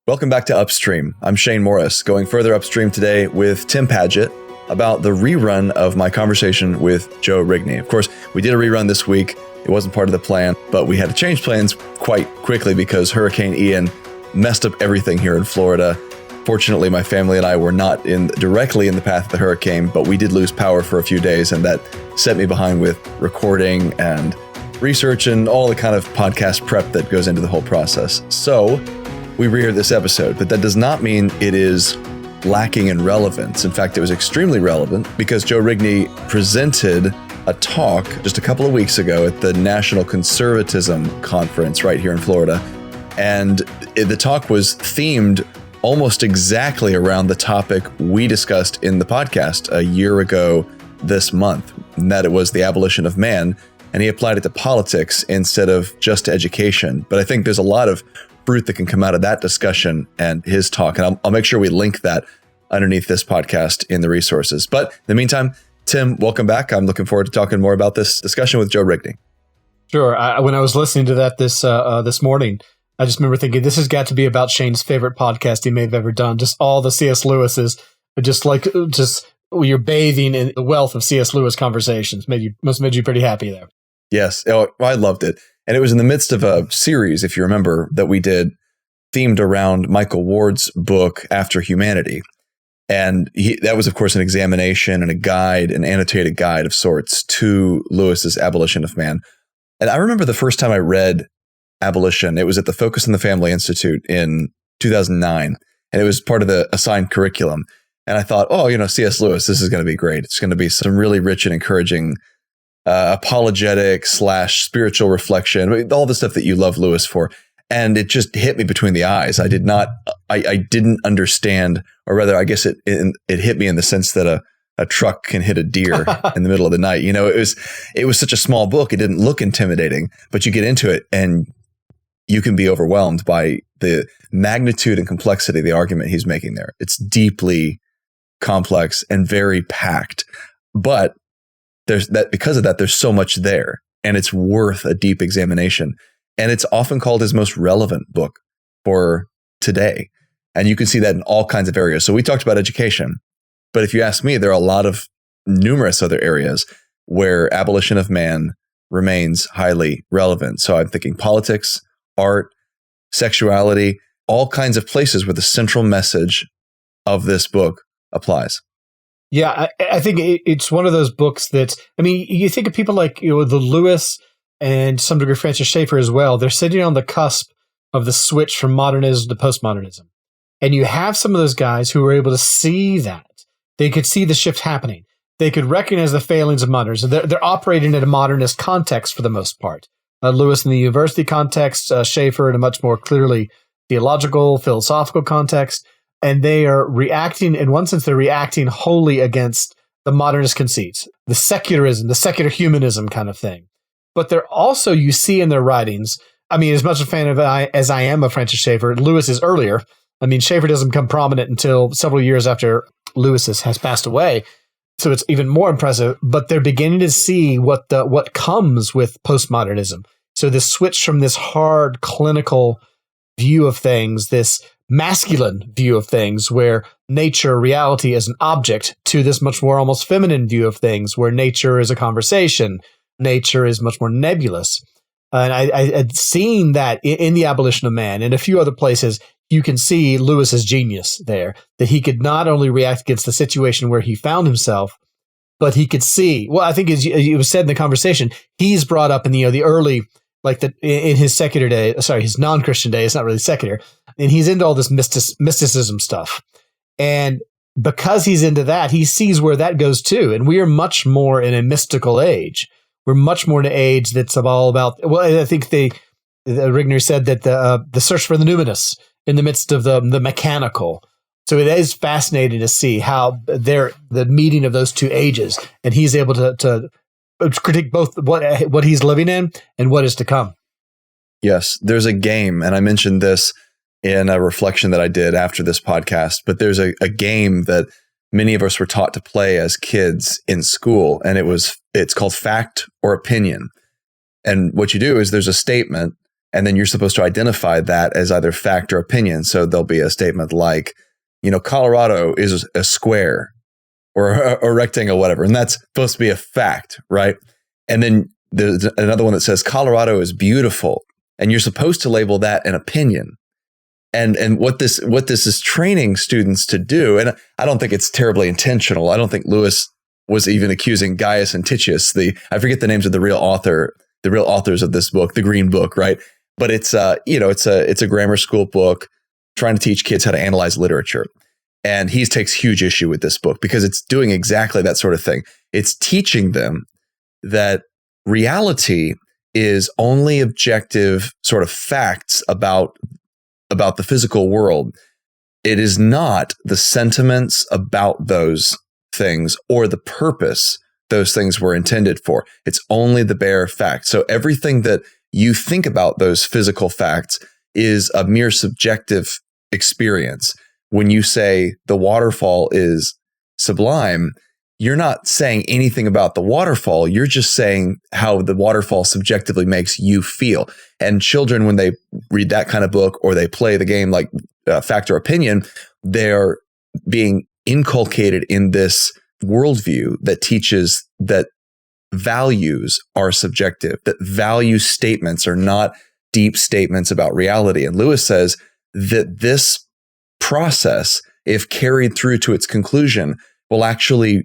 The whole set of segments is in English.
Welcome back to Upstream. I'm Shane Morris, going further upstream today with Tim Padgett about the rerun of my conversation with Joe Rigney. Of course, we did a rerun this week. It wasn't part of the plan, but we had to change plans quite quickly because Hurricane Ian messed up everything here in Florida. Fortunately, my family and I were not directly in the path of the hurricane, but we did lose power for a few days, and that set me behind with recording and research and all the kind of podcast prep that goes into the whole process. So we re-aired this episode, but that does not mean it is lacking in relevance. In fact, it was extremely relevant because Joe Rigney presented a talk just a couple of weeks ago at the National Conservatism Conference right here in Florida. And the talk was themed almost exactly around the topic we discussed in the podcast a year ago this month, and that it was the abolition of man. And he applied it to politics instead of just to education. But I think there's a lot of fruit that can come out of that discussion and his talk. And I'll make sure we link that underneath this podcast in the resources. But in the meantime, Tim, welcome back. I'm looking forward to talking more about this discussion with Joe Rigney. Sure. When I was listening to that this morning, I just remember thinking, this has got to be about Shane's favorite podcast he may have ever done. Just all the C.S. Lewis's, just you're bathing in the wealth of C.S. Lewis conversations. Must have made you pretty happy there. Yes. Oh, I loved it. And it was in the midst of a series, if you remember, that we did themed around Michael Ward's book, After Humanity. And that was, of course, an examination and a guide, an annotated guide of sorts to Lewis's Abolition of Man. And I remember the first time I read Abolition, it was at the Focus on the Family Institute in 2009. And it was part of the assigned curriculum. And I thought, C.S. Lewis, this is going to be great. It's going to be some really rich and encouraging apologetic / spiritual reflection, all the stuff that you love Lewis for. And it just hit me between the eyes. I didn't understand, or rather, I guess it hit me in the sense that a truck can hit a deer in the middle of the night. It was such a small book. It didn't look intimidating, but you get into it and you can be overwhelmed by the magnitude and complexity of the argument he's making there. It's deeply complex and very packed, but because of that, there's so much there, and it's worth a deep examination. And it's often called his most relevant book for today. And you can see that in all kinds of areas. So we talked about education, but if you ask me, there are a lot of numerous other areas where Abolition of Man remains highly relevant. So I'm thinking politics, art, sexuality, all kinds of places where the central message of this book applies. Yeah, I think it's one of those books that, you think of people like the Lewis and to some degree Francis Schaeffer as well. They're sitting on the cusp of the switch from modernism to postmodernism. And you have some of those guys who were able to see that. They could see the shift happening. They could recognize the failings of modernism. They're operating in a modernist context for the most part. Lewis in the university context, Schaeffer in a much more clearly theological, philosophical context. And they are reacting, in one sense, they're reacting wholly against the modernist conceits, the secularism, the secular humanism kind of thing. But they're also, you see in their writings, as much a fan as I am of Francis Schaeffer, Lewis is earlier. Schaeffer doesn't become prominent until several years after Lewis has passed away. So it's even more impressive, but they're beginning to see what comes with postmodernism. So this switch from this hard clinical view of things, this masculine view of things where nature, reality is an object, to this much more almost feminine view of things where nature is a conversation, nature is much more nebulous. And I had seen that in the Abolition of Man and a few other places. You can see Lewis's genius there, that he could not only react against the situation where he found himself, but he could see, I think as it was said in the conversation, he's brought up in the early, in his secular day, his non-Christian day, it's not really secular, and he's into all this mysticism stuff. And because he's into that, he sees where that goes too. And we are much more in a mystical age. We're much more in an age that's all about, I think Rigney said that the search for the numinous in the midst of the mechanical. So it is fascinating to see how the meeting of those two ages, and he's able to critique both what he's living in and what is to come. Yes, there's a game, and I mentioned this in a reflection that I did after this podcast, but there's a game that many of us were taught to play as kids in school, and it's called Fact or Opinion. And what you do is there's a statement, And then you're supposed to identify that as either fact or opinion. So there'll be a statement like, Colorado is a square or a rectangle, whatever. And that's supposed to be a fact, right? And then there's another one that says Colorado is beautiful. And you're supposed to label that an opinion. And what this is training students to do, and I don't think it's terribly intentional. I don't think Lewis was even accusing Gaius and Titius, I forget the names of the real authors of this book, the Green Book, right? But it's a grammar school book trying to teach kids how to analyze literature. And he takes huge issue with this book because it's doing exactly that sort of thing. It's teaching them that reality is only objective sort of facts about the physical world. It is not the sentiments about those things or the purpose those things were intended for. It's only the bare fact. So everything that you think about those physical facts is a mere subjective experience. When you say the waterfall is sublime, you're not saying anything about the waterfall. You're just saying how the waterfall subjectively makes you feel. And children, when they read that kind of book or they play the game like fact or opinion, they're being inculcated in this worldview that teaches that values are subjective, that value statements are not deep statements about reality. And Lewis says that this process, if carried through to its conclusion, will actually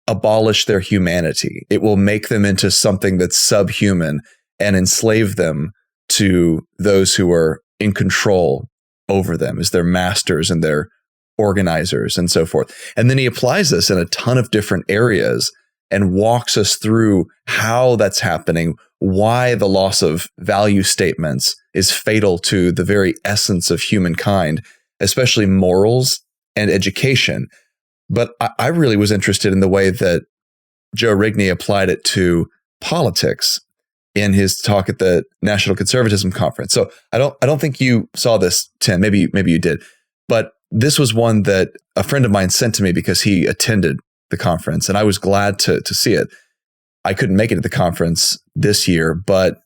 abolish their humanity. It will make them into something that's subhuman and enslave them to those who are in control over them as their masters and their organizers and so forth. And then he applies this in a ton of different areas and walks us through how that's happening, why the loss of value statements is fatal to the very essence of humankind, especially morals and education. But I really was interested in the way that Joe Rigney applied it to politics in his talk at the National Conservatism Conference. So I don't think you saw this, Tim. Maybe you did. But this was one that a friend of mine sent to me because he attended the conference, and I was glad to see it. I couldn't make it to the conference this year, but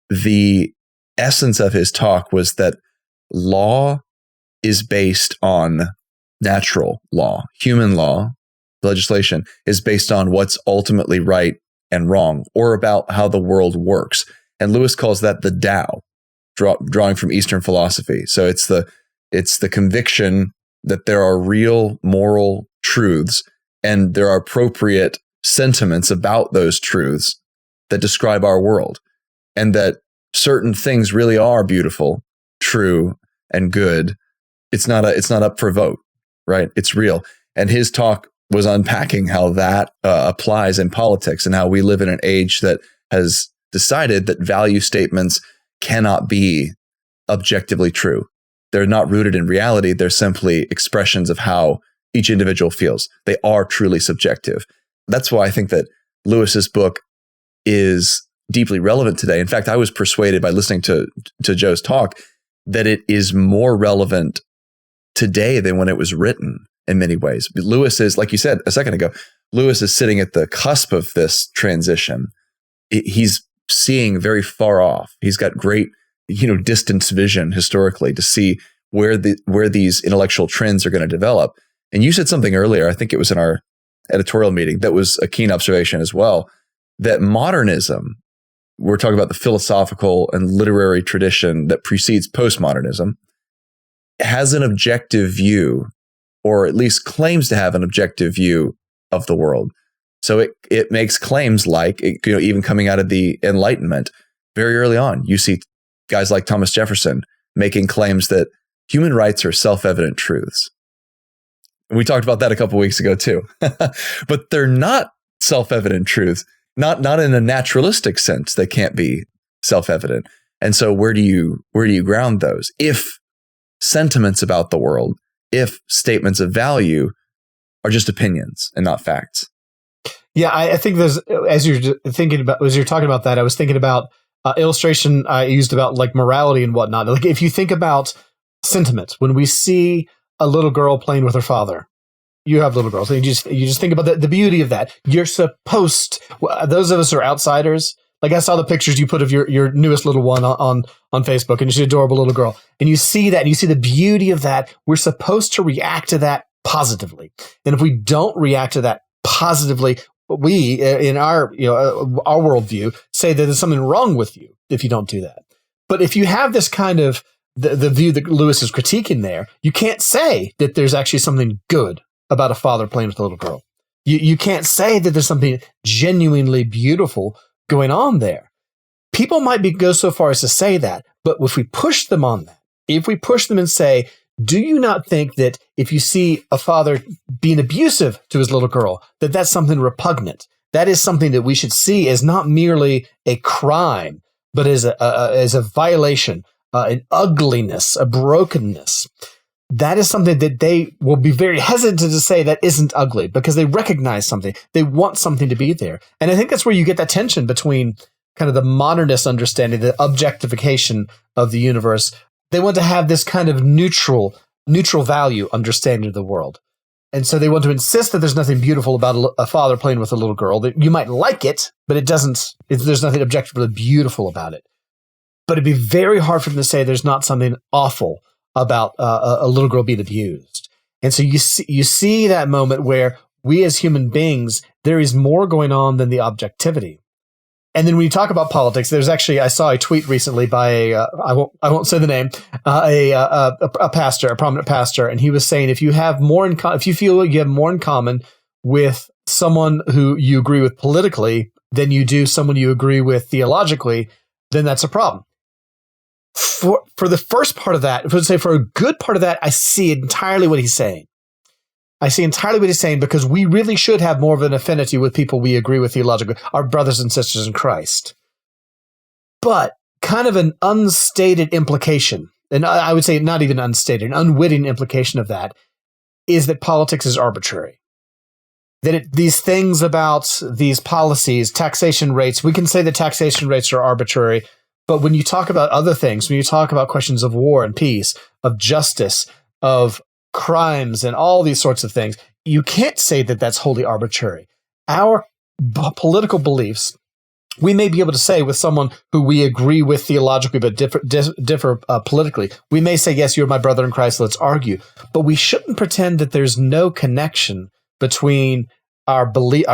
the essence of his talk was that law is based on natural law. Human law, legislation, is based on what's ultimately right and wrong, or about how the world works. And Lewis calls that the Tao, drawing from Eastern philosophy. So it's the conviction that there are real moral truths and there are appropriate sentiments about those truths that describe our world, and that certain things really are beautiful, true, and good. It's not up for vote, right? It's real. And his talk was unpacking how that applies in politics and how we live in an age that has decided that value statements cannot be objectively true. They're not rooted in reality. They're simply expressions of how each individual feels. They are truly subjective. That's why I think that Lewis's book is deeply relevant today. In fact, I was persuaded by listening to Joe's talk that it is more relevant today than when it was written in many ways. But Lewis is, like you said a second ago, Lewis is sitting at the cusp of this transition. He's seeing very far off. He's got great, distance vision historically to see where these intellectual trends are going to develop. And you said something earlier, I think it was in our editorial meeting, that was a keen observation as well, that modernism, we're talking about the philosophical and literary tradition that precedes postmodernism, has an objective view, or at least claims to have an objective view of the world. So it makes claims like, even coming out of the Enlightenment, very early on, you see guys like Thomas Jefferson making claims that human rights are self-evident truths. We talked about that a couple of weeks ago too. But they're not self-evident truths, not in a naturalistic sense. They can't be self-evident. And so where do you ground those? If sentiments about the world, if statements of value are just opinions and not facts. Yeah, I think there's, as you're talking about that, I was thinking about illustration I used about like morality and whatnot. Like if you think about sentiment, when we see a little girl playing with her father, you have little girls, and you just think about the beauty of that. You're supposed, those of us who are outsiders, Like I saw the pictures you put of your newest little one on Facebook, and she's an adorable little girl. And you see that, and you see the beauty of that. We're supposed to react to that positively. And if we don't react to that positively, we, in our worldview, say that there's something wrong with you if you don't do that. But if you have this kind of the view that Lewis is critiquing there, you can't say that there's actually something good about a father playing with a little girl. You can't say that there's something genuinely beautiful going on there. People might go so far as to say that, but if we push them on that, if we push them and say, do you not think that if you see a father being abusive to his little girl, that that's something repugnant? That is something that we should see as not merely a crime, but as a violation, an ugliness, a brokenness. That is something that they will be very hesitant to say that isn't ugly, because they recognize something. They want something to be there. And I think that's where you get that tension between kind of the modernist understanding, the objectification of the universe. They want to have this kind of neutral value understanding of the world. And so they want to insist that there's nothing beautiful about a father playing with a little girl. That you might like it, but there's nothing objectively beautiful about it. But it'd be very hard for them to say there's not something awful about a little girl being abused. And so you see that moment where we as human beings, there is more going on than the objectivity. And then when you talk about politics, there's actually, I saw a tweet recently by I won't say the name, a pastor, a prominent pastor, and he was saying if you feel you have more in common with someone who you agree with politically than you do someone you agree with theologically, then that's a problem. For the first part of that, for a good part of that, I see entirely what he's saying. I see entirely what he's saying, because we really should have more of an affinity with people we agree with theologically, our brothers and sisters in Christ. But kind of an unstated implication, and I would say not even unstated, an unwitting implication of that is that politics is arbitrary. That these things about these policies, taxation rates, we can say that taxation rates are arbitrary. But when you talk about other things, when you talk about questions of war and peace, of justice, of crimes and all these sorts of things, you can't say that that's wholly arbitrary. Our political beliefs, we may be able to say with someone who we agree with theologically but differ politically, we may say, yes, you're my brother in Christ, let's argue. But we shouldn't pretend that there's no connection between our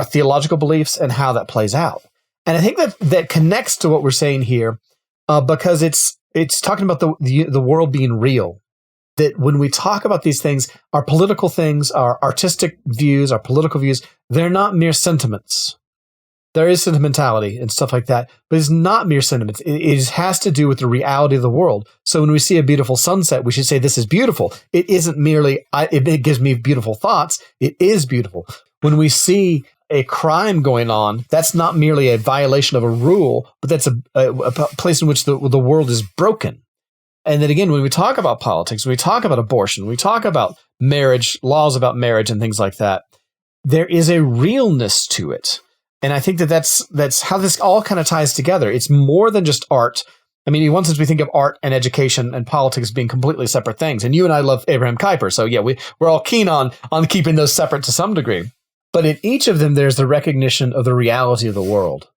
theological beliefs and how that plays out. And I think that connects to what we're saying here. Because it's talking about the world being real. That when we talk about these things, our political things, our artistic views, our political views, they're not mere sentiments. There is sentimentality and stuff like that, but it's not mere sentiments. It has to do with the reality of the world. So when we see a beautiful sunset, we should say, this is beautiful. It isn't merely, it gives me beautiful thoughts. It is beautiful. When we see a crime going on, that's not merely a violation of a rule, but that's a place in which the world is broken. And then again, when we talk about politics, when we talk about abortion, when we talk about marriage, laws about marriage and things like that, there is a realness to it. And I think that's how this all kind of ties together. It's more than just art. I mean, in one sense, we think of art and education and politics being completely separate things. And you and I love Abraham Kuyper. So yeah, we're all keen on keeping those separate to some degree. But in each of them, there's the recognition of the reality of the world.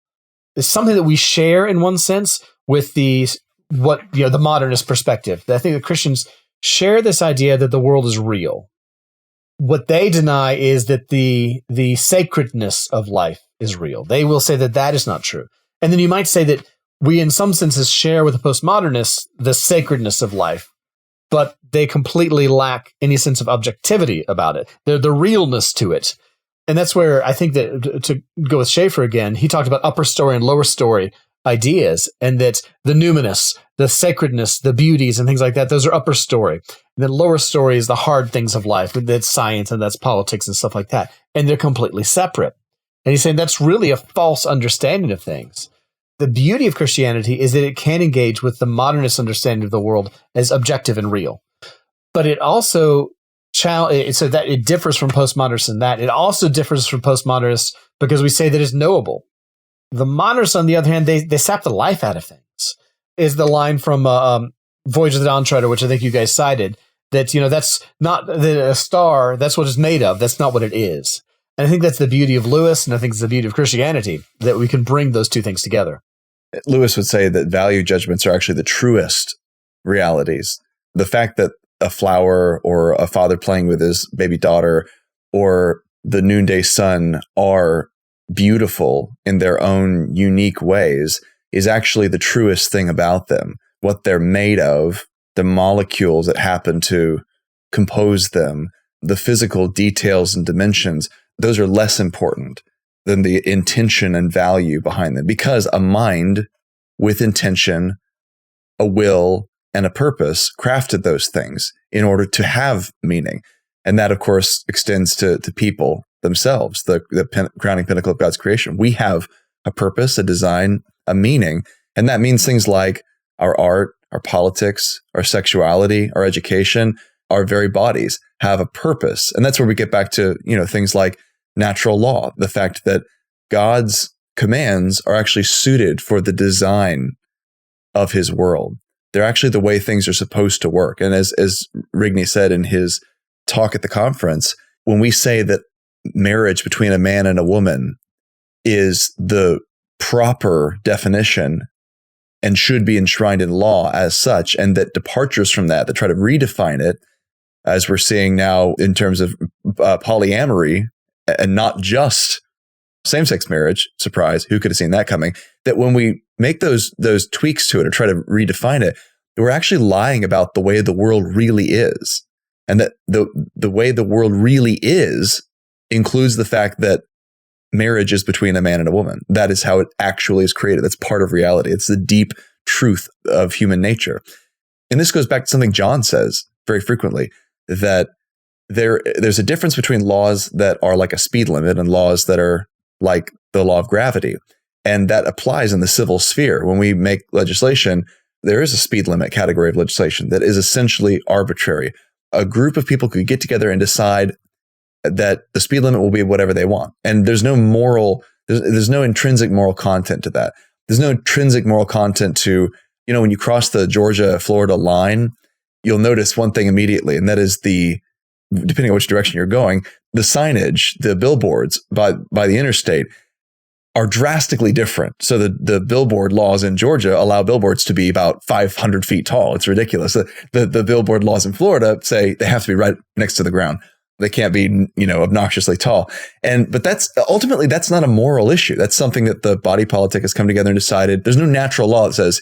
It's something that we share in one sense with the modernist perspective. I think the Christians share this idea that the world is real. What they deny is that the sacredness of life is real. They will say that is not true. And then you might say that we, in some senses, share with the postmodernists the sacredness of life, but they completely lack any sense of objectivity about it. The realness to it. And that's where I think that, to go with Schaeffer again, he talked about upper story and lower story ideas, and that the numinous, the sacredness, the beauties and things like that, those are upper story. And then lower story is the hard things of life. That's science and that's politics and stuff like that. And they're completely separate. And he's saying that's really a false understanding of things. The beauty of Christianity is that it can engage with the modernist understanding of the world as objective and real. But it also so that it differs from postmodernists in that. It also differs from postmodernists because we say that it's knowable. The modernists, on the other hand, they sap the life out of things. Is the line from Voyage of the Dawn Treader, which I think you guys cited, that that's not a star, that's what it's made of, that's not what it is. And I think that's the beauty of Lewis, and I think it's the beauty of Christianity, that we can bring those two things together. Lewis would say that value judgments are actually the truest realities. The fact that a flower or a father playing with his baby daughter or the noonday sun are beautiful in their own unique ways is actually the truest thing about them. What they're made of, the molecules that happen to compose them, the physical details and dimensions, those are less important than the intention and value behind them. Because a mind with intention, a will, and a purpose crafted those things in order to have meaning. And that, of course, extends to people themselves, the crowning pinnacle of God's creation. We have a purpose, a design, a meaning. And that means things like our art, our politics, our sexuality, our education, our very bodies have a purpose. And that's where we get back to, things like natural law, the fact that God's commands are actually suited for the design of his world. They're actually the way things are supposed to work. And as Rigney said in his talk at the conference, when we say that marriage between a man and a woman is the proper definition and should be enshrined in law as such, and that departures from that try to redefine it, as we're seeing now in terms of polyamory and not just same-sex marriage, surprise, who could have seen that coming, that when we make those tweaks to it or try to redefine it, we're actually lying about the way the world really is. And that the way the world really is includes the fact that marriage is between a man and a woman. That is how it actually is created. That's part of reality. It's the deep truth of human nature. And this goes back to something John says very frequently, that there's a difference between laws that are like a speed limit and laws that are like the law of gravity. And that applies in the civil sphere. When we make legislation, there is a speed limit category of legislation that is essentially arbitrary. A group of people could get together and decide that the speed limit will be whatever they want. And there's no there's no intrinsic moral content to that. There's no intrinsic moral content to, when you cross the Georgia-Florida line, you'll notice one thing immediately, and that is depending on which direction you're going, the signage, the billboards by the interstate are drastically different. So the billboard laws in Georgia allow billboards to be about 500 feet tall. It's ridiculous. The billboard laws in Florida say they have to be right next to the ground. They can't be, obnoxiously tall. But that's not a moral issue. That's something that the body politic has come together and decided. There's no natural law that says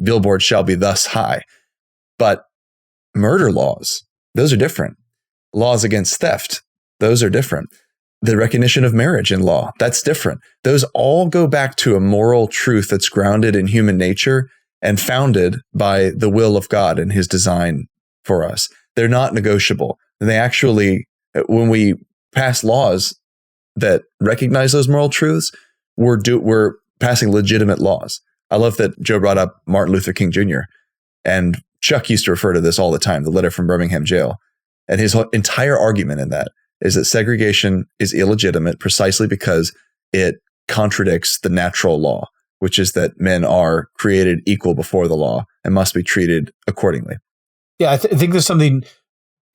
billboards shall be thus high. But murder laws, those are different. Laws against theft, those are different. The recognition of marriage in law, that's different. Those all go back to a moral truth that's grounded in human nature and founded by the will of God and his design for us. They're not negotiable. And they actually, when we pass laws that recognize those moral truths, we're passing legitimate laws. I love that Joe brought up Martin Luther King Jr. And Chuck used to refer to this all the time, the letter from Birmingham jail. And his entire argument in that is that segregation is illegitimate precisely because it contradicts the natural law, which is that men are created equal before the law and must be treated accordingly. Yeah, I think there's something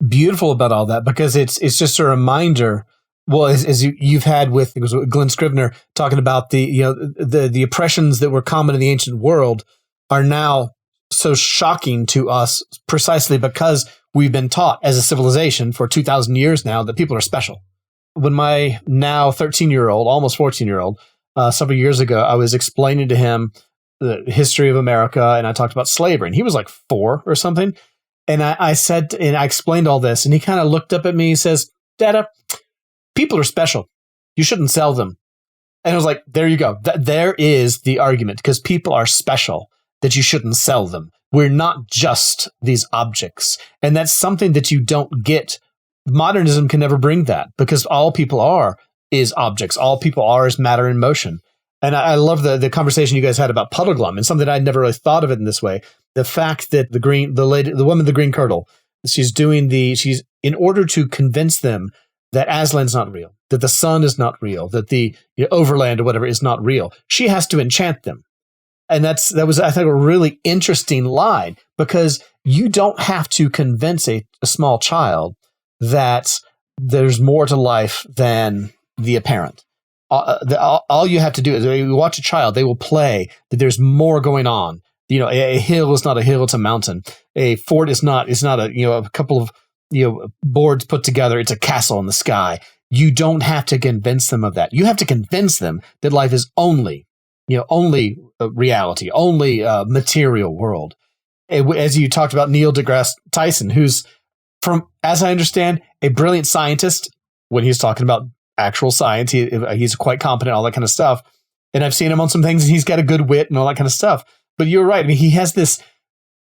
beautiful about all that, because it's just a reminder. Well, as you've had with Glenn Scrivener talking about the oppressions that were common in the ancient world are now so shocking to us precisely because we've been taught as a civilization for 2,000 years now that people are special. When my now 13-year-old, almost 14-year-old, several years ago, I was explaining to him the history of America, and I talked about slavery, and he was like 4 or something. And I said, and I explained all this, and he kind of looked up at me and says, "Dada, people are special. You shouldn't sell them." And I was like, there you go. There is the argument, because people are special, that you shouldn't sell them. We're not just these objects. And that's something that you don't get. Modernism can never bring that, because all people are is objects. All people are is matter in motion. And I love the conversation you guys had about Puddleglum, and something I'd never really thought of it in this way. The fact that the woman with the green kirtle, she's in order to convince them that Aslan's not real, that the sun is not real, that the overland or whatever is not real, she has to enchant them. And that was, I think, a really interesting line, because you don't have to convince a small child that there's more to life than the apparent. all you have to do is you watch a child, they will play that there's more going on. A hill is not a hill, it's a mountain. A fort is not a couple of boards put together, it's a castle in the sky. You don't have to convince them of that. You have to convince them that life is only reality, only material world. As you talked about Neil deGrasse Tyson, who's, from as I understand, a brilliant scientist. When he's talking about actual science, he's quite competent, all that kind of stuff. And I've seen him on some things, and he's got a good wit and all that kind of stuff. But you're right. I mean, he has this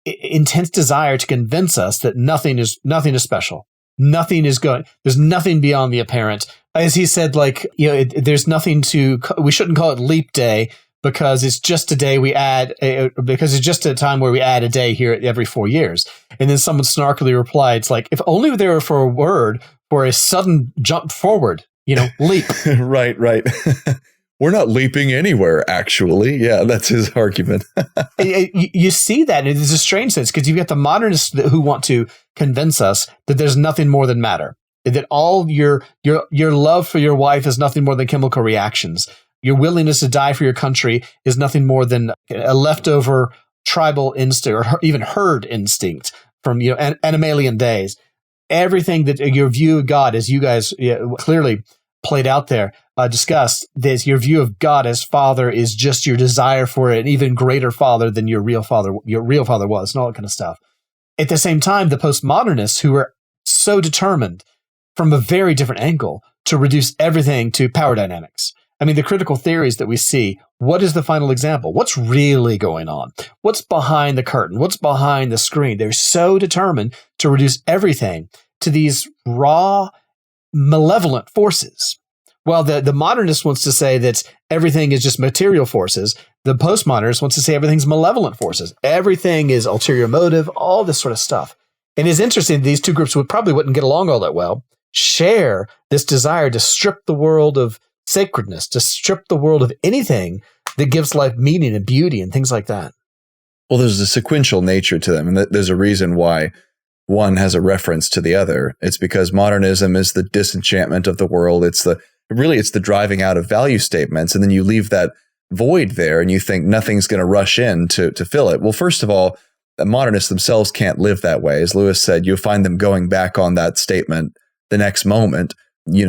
intense desire to convince us that nothing is special. Nothing is good. There's nothing beyond the apparent. As he said, there's nothing we shouldn't call it leap day, because it's just a day because it's just a time where we add a day here every 4 years. And then someone snarkily replied, it's like, if only there were for a word for a sudden jump forward, leap. Right. We're not leaping anywhere, actually. Yeah, that's his argument. You see that, and it's a strange sense, because you've got the modernists who want to convince us that there's nothing more than matter, that all your love for your wife is nothing more than chemical reactions. Your willingness to die for your country is nothing more than a leftover tribal instinct, or even herd instinct from animalian days. Everything that your view of God, as you guys clearly played out there, discussed, that your view of God as Father is just your desire for an even greater Father than your real Father was, and all that kind of stuff. At the same time, the postmodernists, who were so determined from a very different angle to reduce everything to power dynamics. I mean, the critical theories that we see, what is the final example? What's really going on? What's behind the curtain? What's behind the screen? They're so determined to reduce everything to these raw, malevolent forces. While the modernist wants to say that everything is just material forces, the postmodernist wants to say everything's malevolent forces. Everything is ulterior motive, all this sort of stuff. And it's interesting, these two groups wouldn't get along all that well, share this desire to strip the world of sacredness, to strip the world of anything that gives life meaning and beauty and things like that. Well, there's a sequential nature to them, and there's a reason why one has a reference to the other. It's because modernism is the disenchantment of the world. It's the driving out of value statements, and then you leave that void there, and you think nothing's going to rush in to fill it. Well, first of all, the modernists themselves can't live that way. As Lewis said, you'll find them going back on that statement the next moment,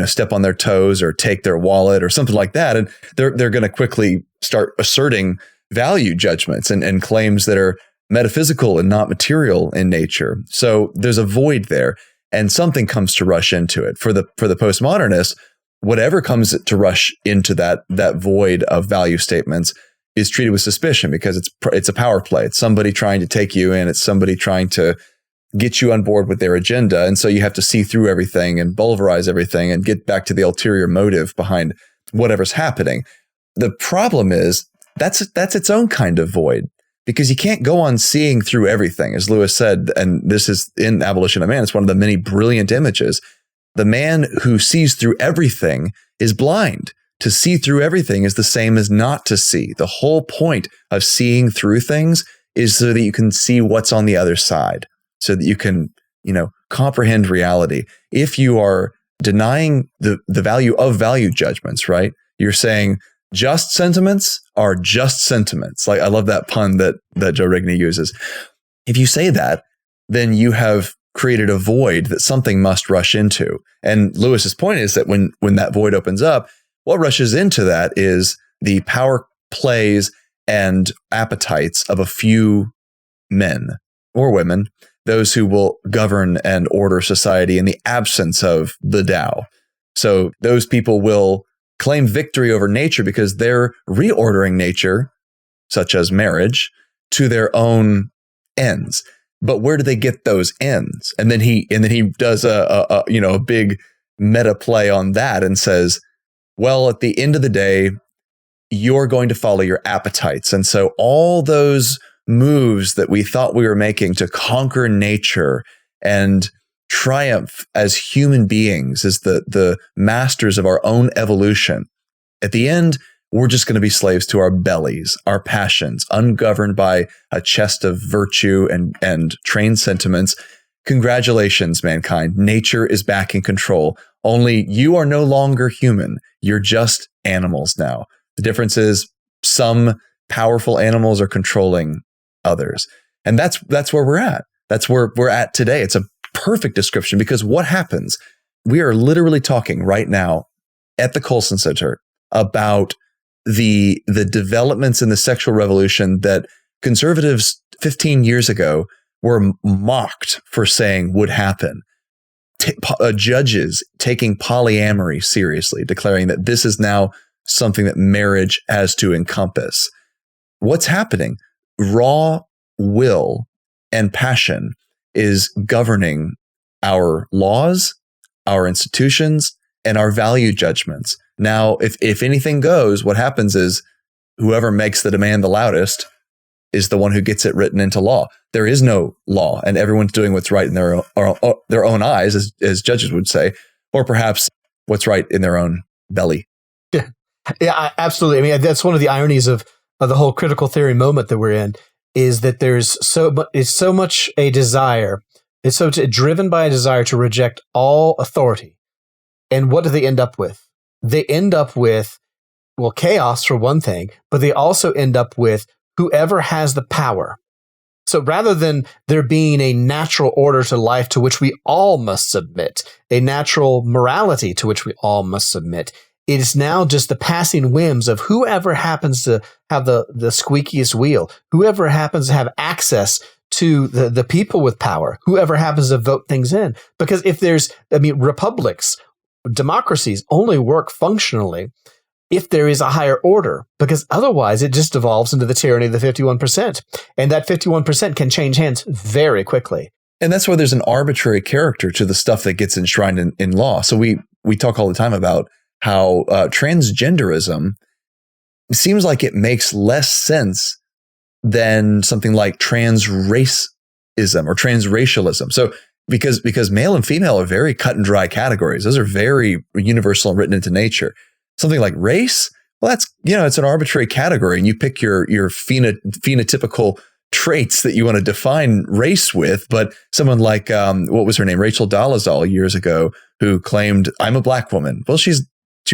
step on their toes or take their wallet or something like that. And they're going to quickly start asserting value judgments and claims that are metaphysical and not material in nature. So there's a void there, and something comes to rush into it. For the postmodernists, whatever comes to rush into that void of value statements is treated with suspicion, because it's a power play. It's somebody trying to take you in. It's somebody trying to get you on board with their agenda. And so you have to see through everything and pulverize everything and get back to the ulterior motive behind whatever's happening. The problem is that's its own kind of void, because you can't go on seeing through everything. As Lewis said, and this is in Abolition of Man, it's one of the many brilliant images. The man who sees through everything is blind. To see through everything is the same as not to see. The whole point of seeing through things is so that you can see what's on the other side, so that you can, comprehend reality. If you are denying the value of value judgments, right? You're saying just sentiments are just sentiments. Like, I love that pun that Joe Rigney uses. If you say that, then you have created a void that something must rush into. And Lewis's point is that when that void opens up, what rushes into that is the power plays and appetites of a few men or women, those who will govern and order society in the absence of the Tao. So those people will claim victory over nature because they're reordering nature, such as marriage, to their own ends. But where do they get those ends? And then he does a big meta play on that and says, well, at the end of the day, you're going to follow your appetites. And so all those moves that we thought we were making to conquer nature and triumph as human beings, as the masters of our own evolution, at the end, we're just going to be slaves to our bellies, our passions, ungoverned by a chest of virtue and trained sentiments. congratulations, mankind. Nature is back in control. Only you are no longer human. You're just animals now. The difference is some powerful animals are controlling others. And that's where we're at. That's where we're at today. It's a perfect description, because what happens? We are literally talking right now at the Colson Center about the developments in the sexual revolution that conservatives 15 years ago were mocked for saying would happen. Judges taking polyamory seriously, declaring that this is now something that marriage has to encompass. What's happening? Raw will and passion is governing our laws, our institutions, and our value judgments. Now, if anything goes, what happens is whoever makes the demand the loudest is the one who gets it written into law. There is no law, and everyone's doing what's right in their own eyes, as judges would say, or perhaps what's right in their own belly. Yeah, absolutely. I mean, that's one of the ironies of the whole critical theory moment that we're in, is that it's so much a desire. It's so driven by a desire to reject all authority. And what do they end up with? They end up with, well, chaos for one thing, but they also end up with whoever has the power. So rather than there being a natural order to life to which we all must submit, a natural morality to which we all must submit, it is now just the passing whims of whoever happens to have the squeakiest wheel, whoever happens to have access to the people with power, whoever happens to vote things in. Because republics, democracies only work functionally if there is a higher order, because otherwise it just devolves into the tyranny of the 51%. And that 51% can change hands very quickly. And that's why there's an arbitrary character to the stuff that gets enshrined in law. So we talk all the time about how transgenderism seems like it makes less sense than something like transracism or transracialism. So because male and female are very cut and dry categories. Those are very universal and written into nature. Something like race, well, that's, it's an arbitrary category, and you pick your phenotypical traits that you want to define race with. But someone like, what was her name? Rachel Dolezal years ago, who claimed, I'm a black woman. Well, she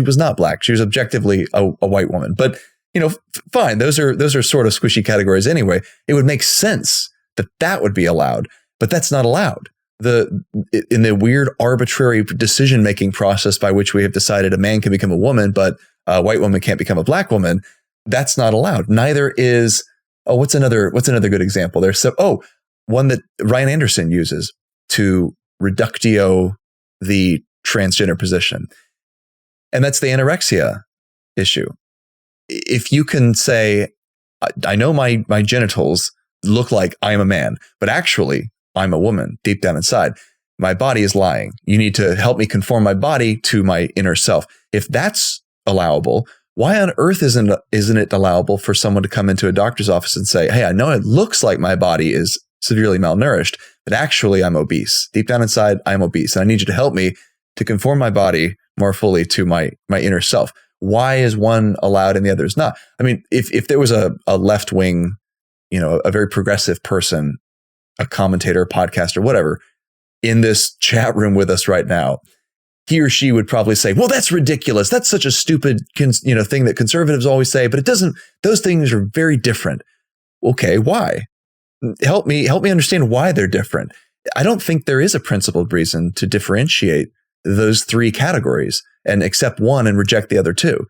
was not black. She was objectively a white woman. But, fine. Those are sort of squishy categories anyway. It would make sense that would be allowed, but that's not allowed. In the weird arbitrary decision-making process by which we have decided a man can become a woman, but a white woman can't become a black woman, that's not allowed. Neither is, what's another good example? There's one that Ryan Anderson uses to reductio the transgender position. And that's the anorexia issue. If you can say, I know my genitals look like I'm a man, but actually I'm a woman deep down inside. My body is lying. You need to help me conform my body to my inner self. If that's allowable, why on earth isn't it allowable for someone to come into a doctor's office and say, hey, I know it looks like my body is severely malnourished, but actually I'm obese. Deep down inside, I'm obese. And I need you to help me to conform my body more fully to my inner self. Why is one allowed and the other is not? I mean, if there was a left-wing, a very progressive person, a commentator, a podcaster, whatever, in this chat room with us right now, he or she would probably say, well, that's ridiculous. That's such a stupid, thing that conservatives always say, but it doesn't, those things are very different. Okay, why? Help me understand why they're different. I don't think there is a principled reason to differentiate those three categories and accept one and reject the other two,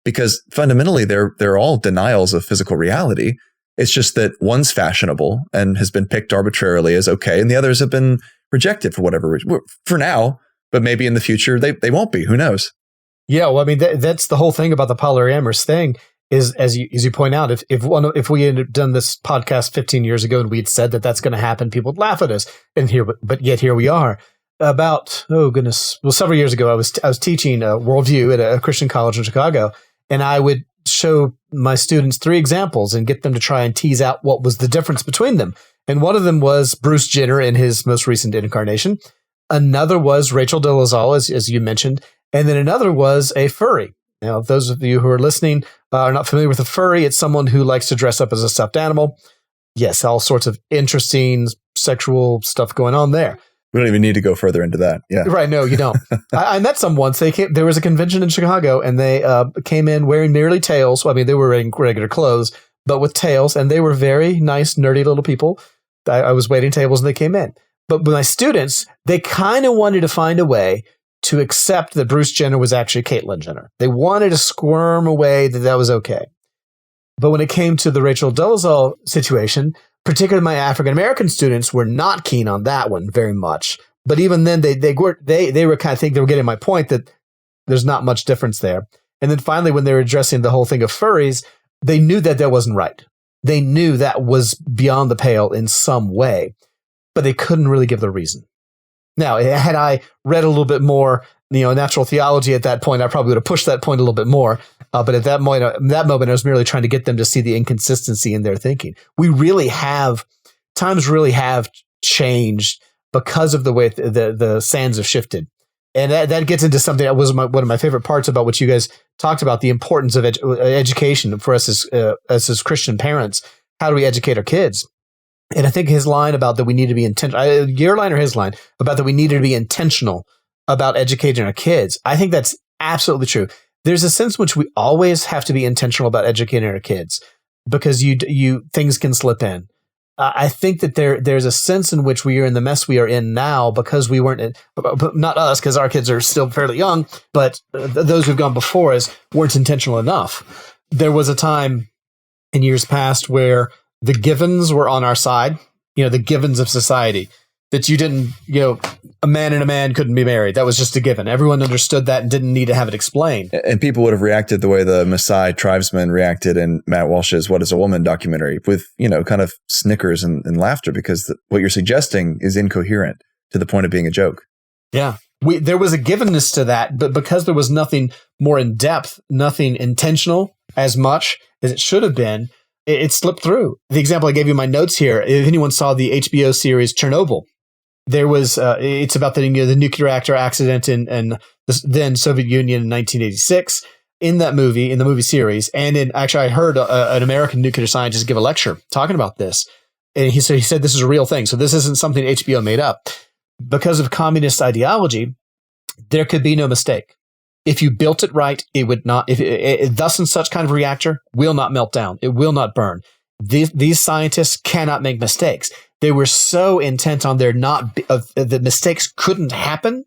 because fundamentally they're all denials of physical reality. It's just that one's fashionable and has been picked arbitrarily as okay, and the others have been rejected for whatever reason. For now, but maybe in the future they won't be. Who knows? Yeah, well, I mean that's the whole thing about the polyamorous thing is, as you point out, if we had done this podcast 15 years ago and we'd said that that's going to happen, people would laugh at us. But yet here we are. About several years ago, I was teaching worldview at a Christian college in Chicago, and I would show my students 3 examples and get them to try and tease out what was the difference between them. And one of them was Bruce Jenner in his most recent incarnation. Another was Rachel Dolezal, as you mentioned. And then another was a furry. Now, those of you who are listening are not familiar with a furry. It's someone who likes to dress up as a stuffed animal. Yes, all sorts of interesting sexual stuff going on there. We don't even need to go further into that. Yeah. Right. No, you don't. I met some once. There was a convention in Chicago, and they came in wearing merely tails. Well, I mean, they were wearing regular clothes, but with tails, and they were very nice, nerdy little people. I was waiting tables, and they came in. But with my students, they kind of wanted to find a way to accept that Bruce Jenner was actually Caitlyn Jenner. They wanted to squirm away that was okay. But when it came to the Rachel Dolezal situation, particularly my African-American students were not keen on that one very much. But even then, they were kind of thinking they were getting my point that there's not much difference there. And then finally, when they were addressing the whole thing of furries, they knew that wasn't right. They knew that was beyond the pale in some way, but they couldn't really give the reason. Now, had I read a little bit more, natural theology at that point, I probably would have pushed that point a little bit more. But at that moment, I was merely trying to get them to see the inconsistency in their thinking. Times really have changed because of the way the sands have shifted. And that gets into something that was one of my favorite parts about what you guys talked about, the importance of education for us as Christian parents. How do we educate our kids? And I think his line about that we need to be intentional, your line or his line, about that we needed to be intentional about educating our kids. I think that's absolutely true. There's a sense in which we always have to be intentional about educating our kids because things can slip in. I think that there's a sense in which we are in the mess we are in now because we weren't, not us, because our kids are still fairly young, but those who've gone before us weren't intentional enough. There was a time in years past where the givens were on our side, the givens of society, that you didn't, a man and a man couldn't be married. That was just a given. Everyone understood that and didn't need to have it explained. And people would have reacted the way the Maasai tribesmen reacted in Matt Walsh's What is a Woman documentary with, kind of snickers and laughter because what you're suggesting is incoherent to the point of being a joke. Yeah. There was a givenness to that, but because there was nothing more in depth, nothing intentional as much as it should have been, it slipped through. The example I gave you in my notes here, if anyone saw the HBO series Chernobyl, there was it's about the nuclear reactor accident in the then Soviet Union in 1986. In that movie, in the movie series, and I heard an American nuclear scientist give a lecture talking about this, and he said this is a real thing. So this isn't something HBO made up. Because of communist ideology, there could be no mistake. If you built it right, it would not. Thus, in such kind of reactor, will not melt down. It will not burn. These scientists cannot make mistakes. They were so intent on the mistakes couldn't happen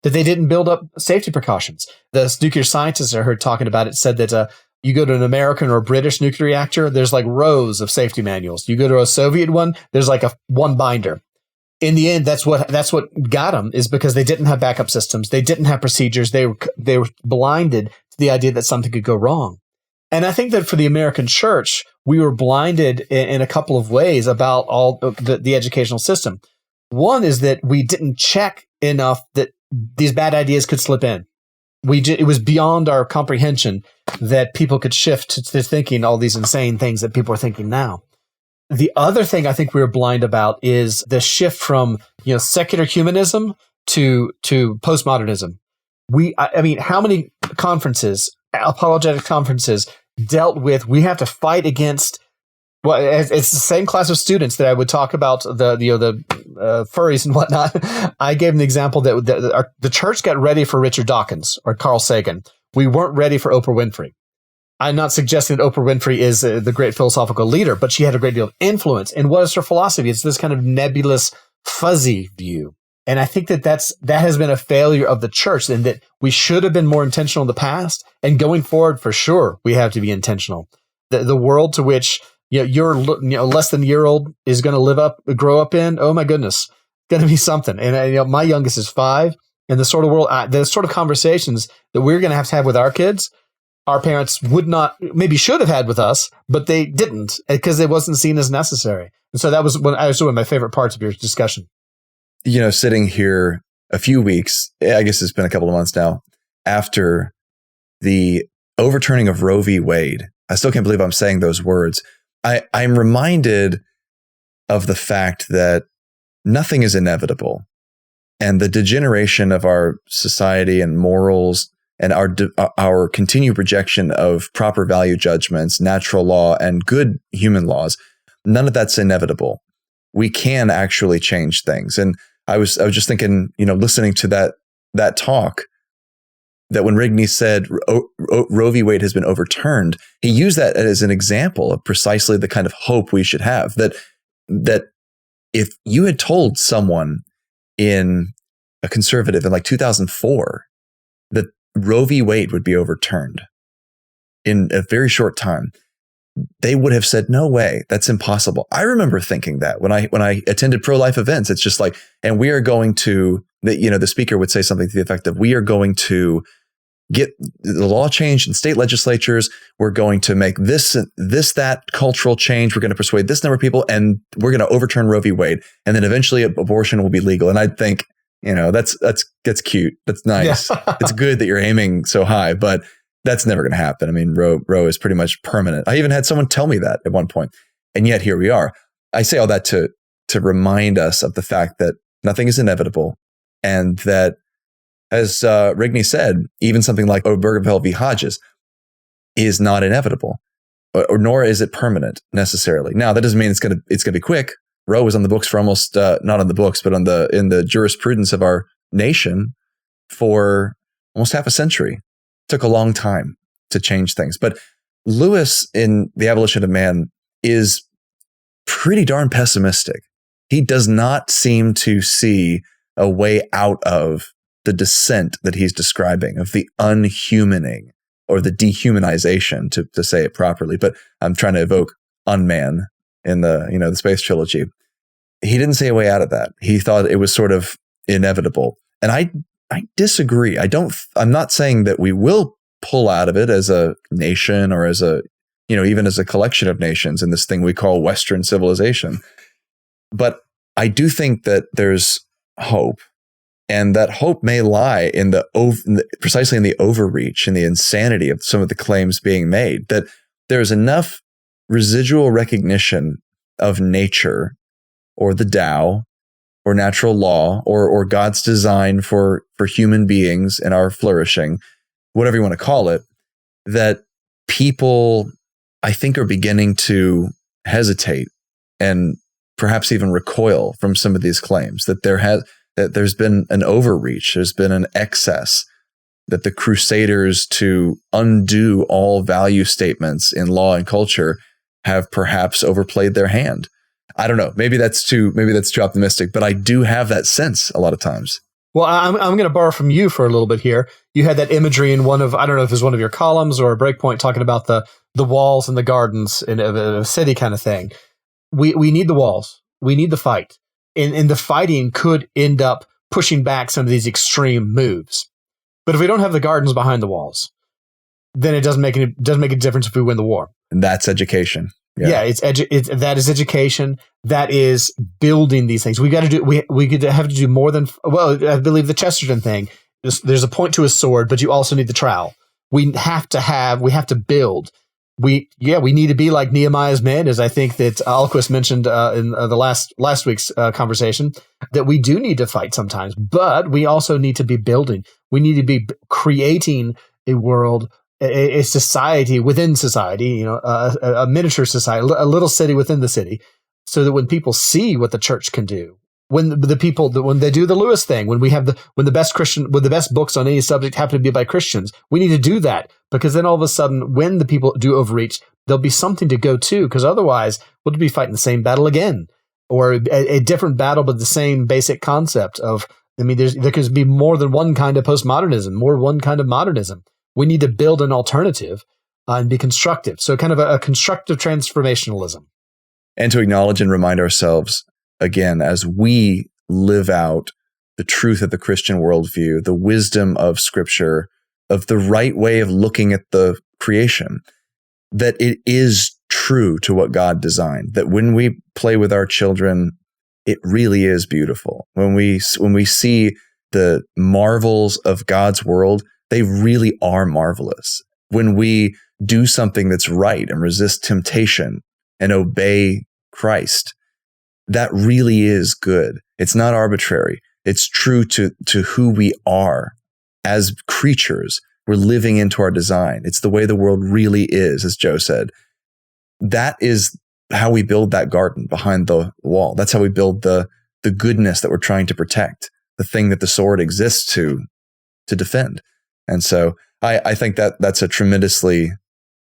that they didn't build up safety precautions. The nuclear scientists I heard talking about it said that you go to an American or a British nuclear reactor, there's like rows of safety manuals. You go to a Soviet one, there's like one binder. In the end, that's what got them, is because they didn't have backup systems. They didn't have procedures. They were blinded to the idea that something could go wrong. And I think that for the American church, we were blinded in a couple of ways about all the educational system. One is that we didn't check enough that these bad ideas could slip in. It was beyond our comprehension that people could shift to thinking all these insane things that people are thinking now. The other thing I think we were blind about is the shift from secular humanism to postmodernism. I mean, how many apologetic conferences dealt with, we have to fight against, well, it's the same class of students that I would talk about the furries and whatnot. I gave an example that the church got ready for Richard Dawkins or Carl Sagan. We weren't ready for Oprah Winfrey. I'm not suggesting that Oprah Winfrey is the great philosophical leader, but she had a great deal of influence. And what is her philosophy? It's this kind of nebulous, fuzzy view. And I think that has been a failure of the church, and that we should have been more intentional in the past. And going forward, for sure, we have to be intentional. The world to which your less than a year old is going to grow up in, oh my goodness, going to be something. And my youngest is 5, and the sort of conversations that we're going to have with our kids, our parents maybe should have had with us, but they didn't because it wasn't seen as necessary. And so that was one of my favorite parts of your discussion. Sitting here a few weeks, I guess it's been a couple of months now, after the overturning of Roe v. Wade, I still can't believe I'm saying those words. I'm reminded of the fact that nothing is inevitable, and the degeneration of our society and morals and our continued rejection of proper value judgments, natural law, and good human laws, none of that's inevitable. We can actually change things. And I was just thinking, listening to that talk, that when Rigney said Roe v. Wade has been overturned, he used that as an example of precisely the kind of hope we should have. That if you had told someone in a conservative in like 2004 that Roe v. Wade would be overturned in a very short time, they would have said, no way, that's impossible. I remember thinking that when I attended pro-life events. It's just like, and we are going to, the speaker would say something to the effect of, we are going to get the law changed in state legislatures. We're going to make that cultural change. We're going to persuade this number of people, and we're going to overturn Roe v. Wade. And then eventually abortion will be legal. And I'd think, that's cute. That's nice. Yeah. It's good that you're aiming so high, but that's never going to happen. I mean, Roe is pretty much permanent. I even had someone tell me that at one point, and yet here we are. I say all that to remind us of the fact that nothing is inevitable, and that, as Rigney said, even something like Obergefell v. Hodges is not inevitable, or nor is it permanent necessarily. Now, that doesn't mean it's going to be quick. Roe was on the books for almost not on the books, but in the jurisprudence of our nation for almost half a century. Took a long time to change things. But Lewis in The Abolition of Man is pretty darn pessimistic. He does not seem to see a way out of the descent that he's describing, of the unhumaning or the dehumanization, to say it properly. But I'm trying to evoke Unman in the space trilogy. He didn't see a way out of that. He thought it was sort of inevitable. And I disagree. I'm not saying that we will pull out of it as a nation, or as even as a collection of nations in this thing we call Western civilization. But I do think that there's hope, and that hope may lie precisely in the overreach and the insanity of some of the claims being made, that there's enough residual recognition of nature, or the Tao, or natural law, or God's design for human beings and our flourishing, whatever you want to call it, that people, I think, are beginning to hesitate and perhaps even recoil from some of these claims, that there's been an overreach, there's been an excess, that the crusaders to undo all value statements in law and culture have perhaps overplayed their hand. I don't know. Maybe that's too optimistic, but I do have that sense a lot of times. Well, I'm going to borrow from you for a little bit here. You had that imagery in I don't know if it was one of your columns or a breakpoint, talking about the walls and the gardens in a city kind of thing. We need the walls. We need the fight. And the fighting could end up pushing back some of these extreme moves. But if we don't have the gardens behind the walls, then it doesn't make a difference if we win the war. And that's education. Yeah, that is education. That is building these things. We got to do. We could have to do more than. Well, I believe the Chesterton thing. There's a point to a sword, but you also need the trowel. We have to build. We need to be like Nehemiah's men, as I think that Alquist mentioned in the last week's conversation, that we do need to fight sometimes, but we also need to be building. We need to be creating a world, a society within society, a miniature society, a little city within the city, so that when people see what the church can do, when they do the Lewis thing, when the best books on any subject happen to be by Christians, we need to do that, because then all of a sudden, when the people do overreach, there'll be something to go to, because otherwise we'll be fighting the same battle again, or a different battle, but the same basic concept of. I mean, there could be more than one kind of postmodernism, more one kind of modernism. We need to build an alternative and be constructive. So kind of a constructive transformationalism. And to acknowledge and remind ourselves, again, as we live out the truth of the Christian worldview, the wisdom of Scripture, of the right way of looking at the creation, that it is true to what God designed, that when we play with our children, it really is beautiful. When we see the marvels of God's world, they really are marvelous. When we do something that's right and resist temptation and obey Christ, that really is good. It's not arbitrary. It's true to who we are as creatures. We're living into our design. It's the way the world really is, as Joe said. That is how we build that garden behind the wall. That's how we build the the goodness that we're trying to protect, the thing that the sword exists to defend. And so I think that that's a tremendously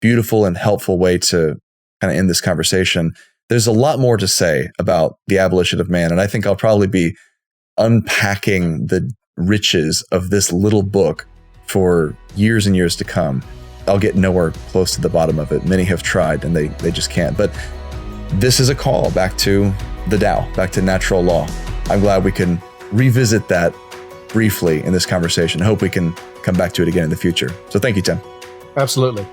beautiful and helpful way to kind of end this conversation. There's a lot more to say about the abolition of man, and I think I'll probably be unpacking the riches of this little book for years and years to come. I'll get nowhere close to the bottom of it. Many have tried and they just can't. But this is a call back to the Tao, back to natural law. I'm glad we can revisit that briefly in this conversation. I hope we can come back to it again in the future. So thank you, Tim. Absolutely.